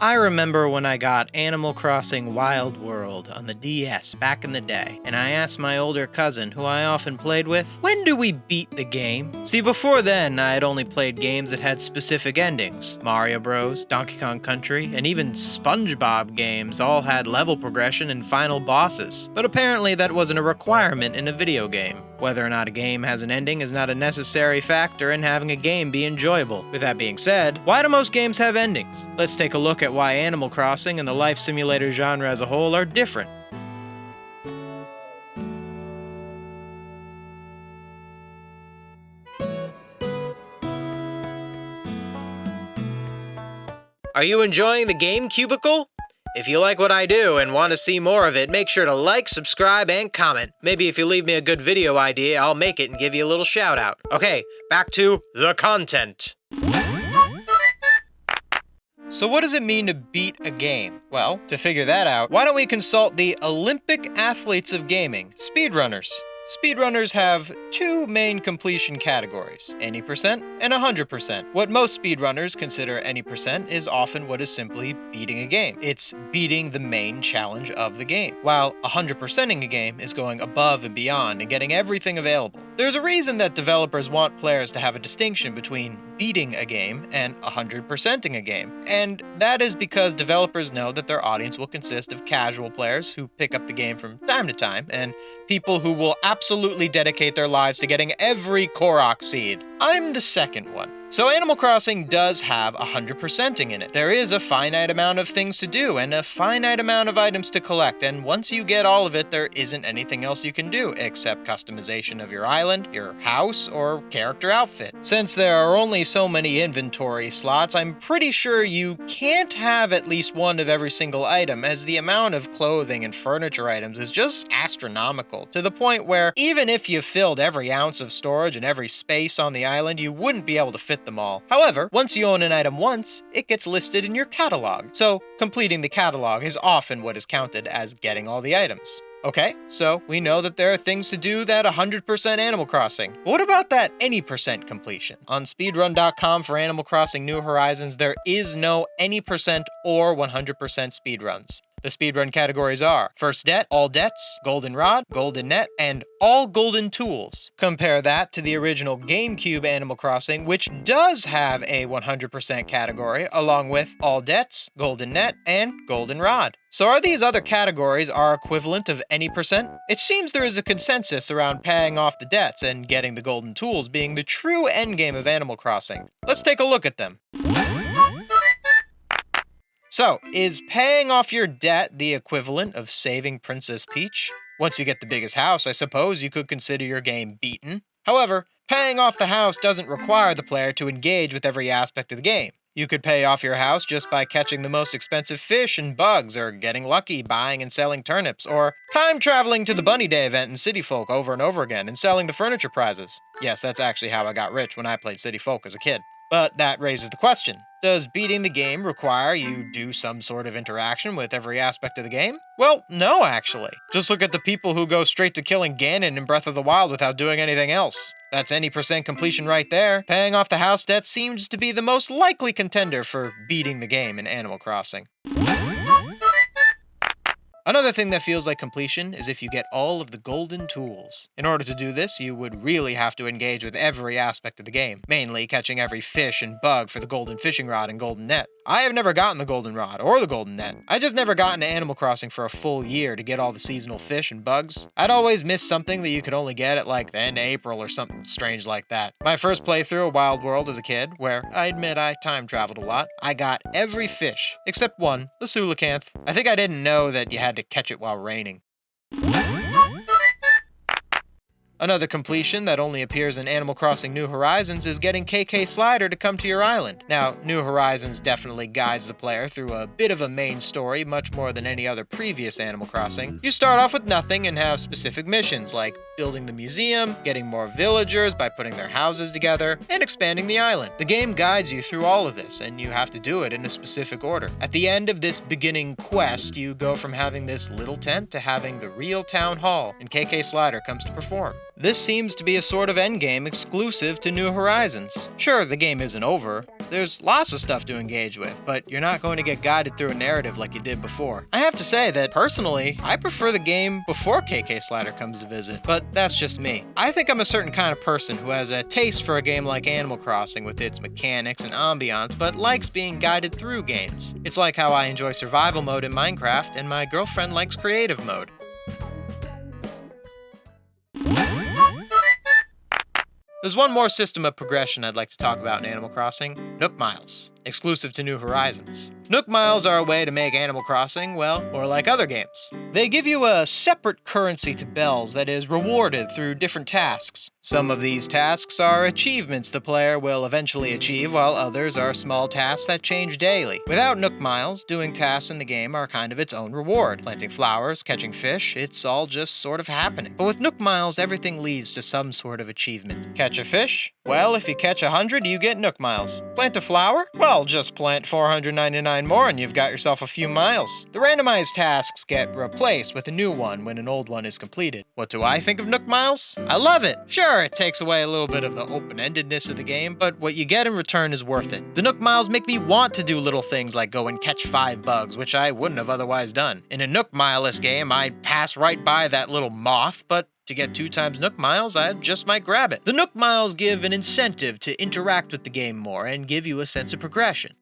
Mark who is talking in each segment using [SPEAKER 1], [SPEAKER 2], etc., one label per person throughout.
[SPEAKER 1] I remember when I got Animal Crossing Wild World on the DS back in the day, and I asked my older cousin, who I often played with, when do we beat the game? See, before then, I had only played games that had specific endings. Mario Bros, Donkey Kong Country, and even SpongeBob games all had level progression and final bosses. But apparently that wasn't a requirement in a video game. Whether or not a game has an ending is not a necessary factor in having a game be enjoyable. With that being said, why do most games have endings? Let's take a look at why Animal Crossing and the life simulator genre as a whole are different. Are you enjoying the Game Cubicle? If you like what I do and want to see more of it, make sure to like, subscribe, and comment. Maybe if you leave me a good video idea, I'll make it and give you a little shout out. Okay, back to the content. So what does it mean to beat a game? Well, to figure that out, why don't we consult the Olympic athletes of gaming, speedrunners. Speedrunners have two main completion categories, any percent and 100%. What most speedrunners consider any percent is often what is simply beating a game. It's beating the main challenge of the game, while 100%ing a game is going above and beyond and getting everything available. There's a reason that developers want players to have a distinction between beating a game and 100%ing a game, and that is because developers know that their audience will consist of casual players who pick up the game from time to time, and people who will absolutely dedicate their lives to getting every Korok seed. I'm the second one. So Animal Crossing does have 100%ing in it. There is a finite amount of things to do and a finite amount of items to collect, and once you get all of it, there isn't anything else you can do except customization of your island, your house, or character outfit. Since there are only so many inventory slots, I'm pretty sure you can't have at least one of every single item, as the amount of clothing and furniture items is just astronomical, to the point where even if you filled every ounce of storage and every space on the island, you wouldn't be able to fit them all. However, once you own an item once, it gets listed in your catalog, so completing the catalog is often what is counted as getting all the items. Okay, so we know that there are things to do that 100% Animal Crossing. But what about that any percent completion? On speedrun.com for Animal Crossing New Horizons, there is no any percent or 100% speedruns. The speedrun categories are First Det, All Debts, Golden Rod, Golden Net, and All Golden Tools. Compare that to the original GameCube Animal Crossing, which does have a 100% category, along with All Debts, Golden Net, and Golden Rod. So are these other categories our equivalent of any percent? It seems there is a consensus around paying off the debts and getting the golden tools being the true endgame of Animal Crossing. Let's take a look at them. So, is paying off your debt the equivalent of saving Princess Peach? Once you get the biggest house, I suppose you could consider your game beaten. However, paying off the house doesn't require the player to engage with every aspect of the game. You could pay off your house just by catching the most expensive fish and bugs, or getting lucky buying and selling turnips, or time traveling to the Bunny Day event in City Folk over and over again and selling the furniture prizes. Yes, that's actually how I got rich when I played City Folk as a kid. But that raises the question, does beating the game require you do some sort of interaction with every aspect of the game? Well, no, actually. Just look at the people who go straight to killing Ganon in Breath of the Wild without doing anything else. That's any percent completion right there. Paying off the house debt seems to be the most likely contender for beating the game in Animal Crossing. Another thing that feels like completion is if you get all of the golden tools. In order to do this, you would really have to engage with every aspect of the game, mainly catching every fish and bug for the golden fishing rod and golden net. I have never gotten the golden rod or the golden net. I just never got into Animal Crossing for a full year to get all the seasonal fish and bugs. I'd always miss something that you could only get at like the end of April or something strange like that. My first playthrough of Wild World as a kid, where I admit I time traveled a lot, I got every fish, except one, the coelacanth. I think I didn't know that you had to catch it while raining. Another completion that only appears in Animal Crossing New Horizons is getting KK Slider to come to your island. Now, New Horizons definitely guides the player through a bit of a main story, much more than any other previous Animal Crossing. You start off with nothing and have specific missions, like building the museum, getting more villagers by putting their houses together, and expanding the island. The game guides you through all of this, and you have to do it in a specific order. At the end of this beginning quest, you go from having this little tent to having the real town hall, and KK Slider comes to perform. This seems to be a sort of endgame exclusive to New Horizons. Sure, the game isn't over. There's lots of stuff to engage with, but you're not going to get guided through a narrative like you did before. I have to say that, personally, I prefer the game before KK Slider comes to visit, but that's just me. I think I'm a certain kind of person who has a taste for a game like Animal Crossing with its mechanics and ambiance, but likes being guided through games. It's like how I enjoy survival mode in Minecraft, and my girlfriend likes creative mode. There's one more system of progression I'd like to talk about in Animal Crossing: Nook Miles, exclusive to New Horizons. Nook Miles are a way to make Animal Crossing, well, more like other games. They give you a separate currency to bells that is rewarded through different tasks. Some of these tasks are achievements the player will eventually achieve, while others are small tasks that change daily. Without Nook Miles, doing tasks in the game are kind of its own reward. Planting flowers, catching fish, it's all just sort of happening. But with Nook Miles, everything leads to some sort of achievement. Catch a fish? Well, if you catch 100, you get Nook Miles. Plant a flower? Well, just plant 499 more and you've got yourself a few miles. The randomized tasks get replaced with a new one when an old one is completed. What do I think of Nook Miles? I love it! Sure, it takes away a little bit of the open-endedness of the game, but what you get in return is worth it. The Nook Miles make me want to do little things like go and catch 5 bugs, which I wouldn't have otherwise done. In a Nook Mile-less game, I'd pass right by that little moth, but to get 2 times Nook Miles, I just might grab it. The Nook Miles give an incentive to interact with the game more and give you a sense of progression.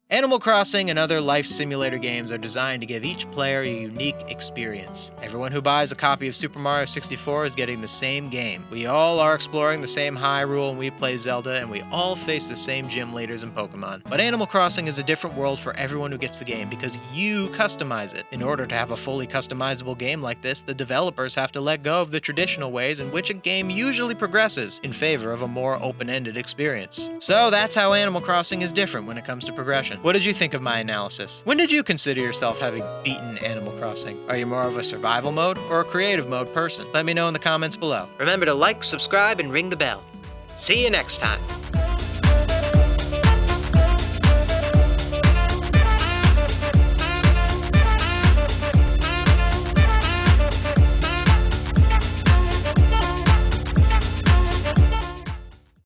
[SPEAKER 1] Animal Crossing and other life simulator games are designed to give each player a unique experience. Everyone who buys a copy of Super Mario 64 is getting the same game. We all are exploring the same Hyrule when we play Zelda, and we all face the same gym leaders and Pokemon. But Animal Crossing is a different world for everyone who gets the game because you customize it. In order to have a fully customizable game like this, the developers have to let go of the traditional ways in which a game usually progresses in favor of a more open-ended experience. So that's how Animal Crossing is different when it comes to progression. What did you think of my analysis? When did you consider yourself having beaten Animal Crossing? Are you more of a survival mode or a creative mode person? Let me know in the comments below. Remember to like, subscribe, and ring the bell. See you next time.